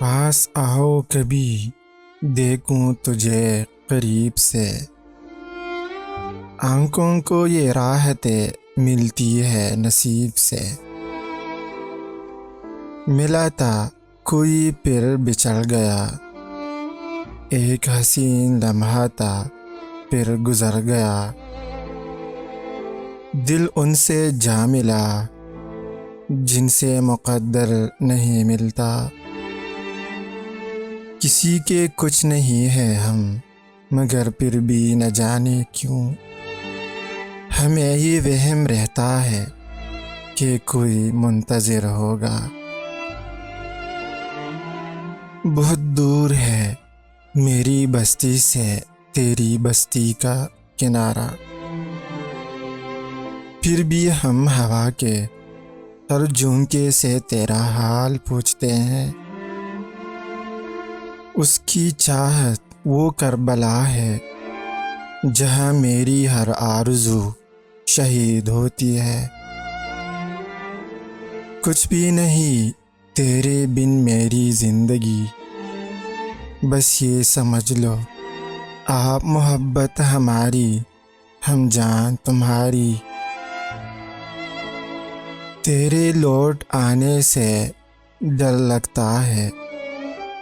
پاس آؤ کبھی دیکھوں تجھے قریب سے، آنکھوں کو یہ راحتیں ملتی ہے نصیب سے۔ ملا تھا کوئی پھر بچھڑ گیا، ایک حسین لمحہ تھا پھر گزر گیا۔ دل ان سے جا ملا جن سے مقدر نہیں ملتا، کسی کے کچھ نہیں ہے ہم مگر پھر بھی نہ جانے کیوں ہمیں یہ وہم رہتا ہے کہ کوئی منتظر ہوگا۔ بہت دور ہے میری بستی سے تیری بستی کا کنارہ، پھر بھی ہم ہوا کے ہر جھونکے سے تیرا حال پوچھتے ہیں۔ اس کی چاہت وہ کربلا ہے جہاں میری ہر آرزو شہید ہوتی ہے۔ کچھ بھی نہیں تیرے بن میری زندگی، بس یہ سمجھ لو آپ محبت ہماری، ہم جان تمہاری۔ تیرے لوٹ آنے سے ڈر لگتا ہے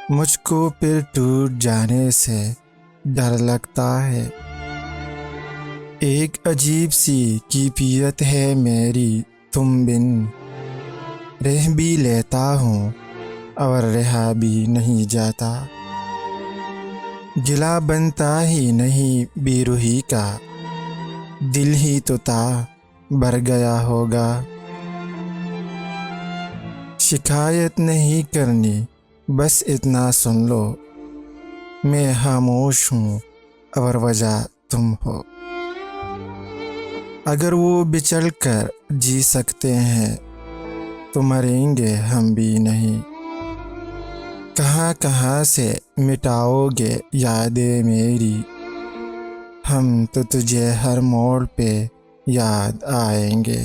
مجھ کو، پھر ٹوٹ جانے سے ڈر لگتا ہے۔ ایک عجیب سی کیفیت ہے میری تم بن، رہ بھی لیتا ہوں اور رہا بھی نہیں جاتا۔ گلا بنتا ہی نہیں بے روحی کا، دل ہی تو تھا بھر گیا ہوگا۔ شکایت نہیں کرنی بس اتنا سن لو، میں خاموش ہوں اور وجہ تم ہو۔ اگر وہ بچھڑ کر جی سکتے ہیں تو مریں گے ہم بھی نہیں، کہاں کہاں سے مٹاؤ گے یادیں میری، ہم تو تجھے ہر موڑ پہ یاد آئیں گے۔